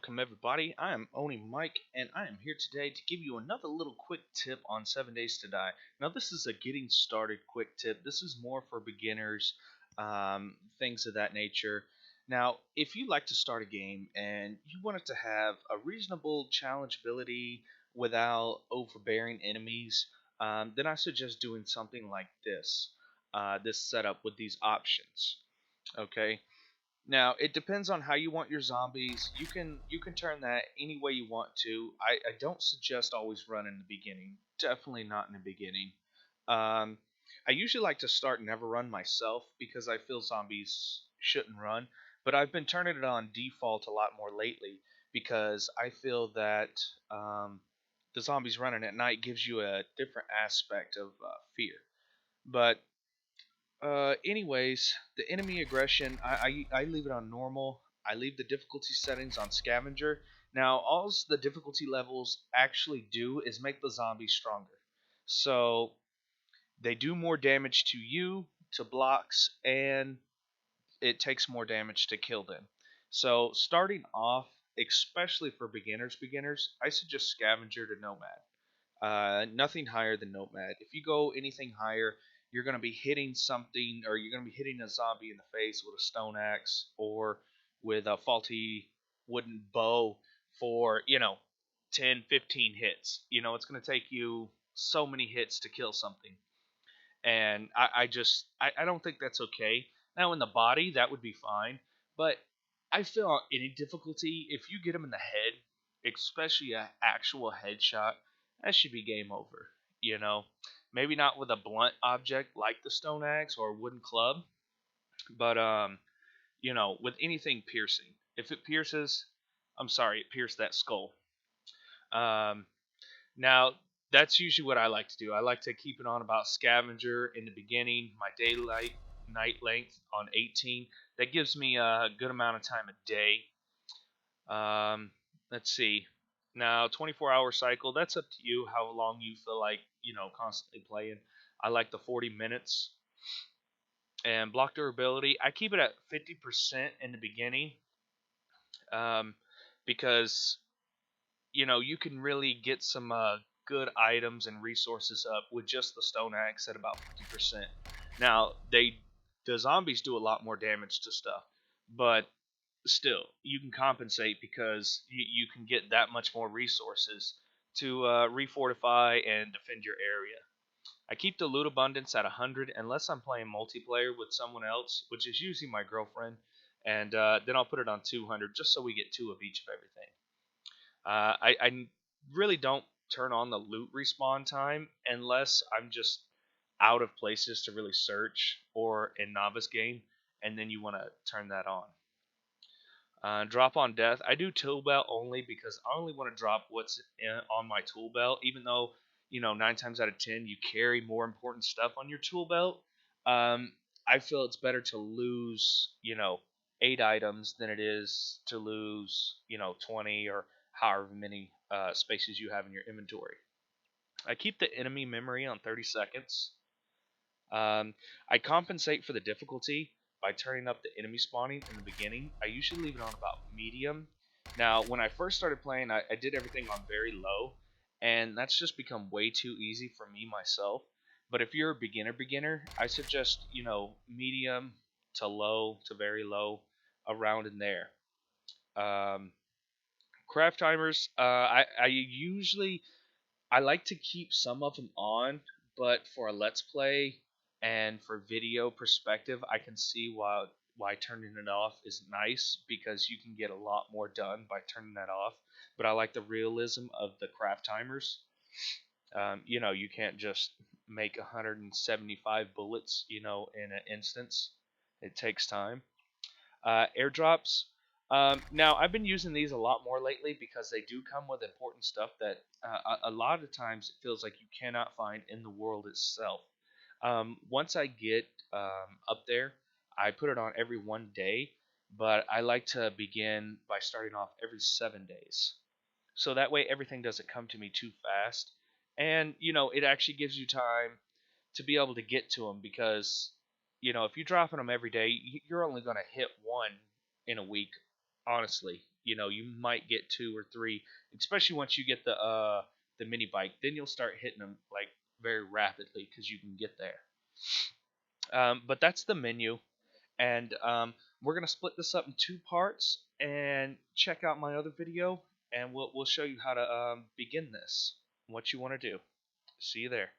welcome everybody. I am Oni Mike, and I am here today to give you another little quick tip on 7 Days to Die. Now, this is a getting started quick tip. This is more for beginners, things of that nature. Now, if you like to start a game and you want it to have a reasonable challengeability without overbearing enemies, then I suggest doing something like this. This setup with these options. Okay, now it depends on how you want your zombies. You can turn that any way you want to. I don't suggest always run in the beginning. Definitely not in the beginning. Um, I usually like to start never run myself because I feel zombies shouldn't run. But I've been turning it on default a lot more lately because I feel that the zombies running at night gives you a different aspect of fear. But anyways, the enemy aggression, I leave it on normal. I leave the difficulty settings on scavenger. Now, all the difficulty levels actually do is make the zombies stronger. So they do more damage to you, to blocks, and it takes more damage to kill them. So starting off, especially for beginners, I suggest scavenger to nomad. Nothing higher than Nomad. If you go anything higher, you're going to be hitting something, or you're going to be hitting a zombie in the face with a stone axe or with a faulty wooden bow for, 10, 15 hits. It's going to take you so many hits to kill something. And I don't think that's okay. Now, in the body, that would be fine. But I feel any difficulty, if you get them in the head, especially an actual headshot, that should be game over. You know, maybe not with a blunt object like the stone axe or wooden club, but with anything piercing. If it pierces, I'm sorry, it pierced that skull. Um, Now, that's usually what I like to do. I like to keep it on about scavenger in the beginning, my daylight night length on 18. That gives me a good amount of time a day. Um, let's see. Now, 24-hour cycle, that's up to you how long you feel like, constantly playing. I like the 40 minutes. And block durability, I keep it at 50% in the beginning um, because you can really get some good items and resources up with just the stone axe at about 50%. Now, the zombies do a lot more damage to stuff, but still, you can compensate because you can get that much more resources to refortify and defend your area. I keep the loot abundance at 100 unless I'm playing multiplayer with someone else, which is usually my girlfriend, and then I'll put it on 200 just so we get two of each of everything. I really don't turn on the loot respawn time unless I'm just out of places to really search or in Navezgane, and then you want to turn that on. Drop on death. I do tool belt only because I only want to drop what's on my tool belt, even though 9 times out of 10 you carry more important stuff on your tool belt. Um, I feel it's better to lose 8 items than it is to lose 20 or however many spaces you have in your inventory. I keep the enemy memory on 30 seconds. I compensate for the difficulty by turning up the enemy spawning in the beginning. I usually leave it on about medium. Now, when I first started playing, I did everything on very low, and that's just become way too easy for me myself. But if you're a beginner, I suggest medium to low to very low, around in there. Um, Craft timers, I usually I like to keep some of them on, but for a let's play and for video perspective, I can see why turning it off is nice because you can get a lot more done by turning that off. But I like the realism of the craft timers. You can't just make 175 bullets, in an instance. It takes time. Airdrops. Now, I've been using these a lot more lately because they do come with important stuff that a lot of times it feels like you cannot find in the world itself. Once I get up there, I put it on every 1 day, but I like to begin by starting off every 7 days. So that way everything doesn't come to me too fast. And, it actually gives you time to be able to get to them because if you're dropping them every day, you're only going to hit one in a week, honestly. you might get 2 or 3, especially once you get the mini bike. Then you'll start hitting them like very rapidly because you can get there. But that's the menu, and we're gonna split this up in 2 parts and check out my other video, and we'll show you how to begin this, what you want to do. See you there.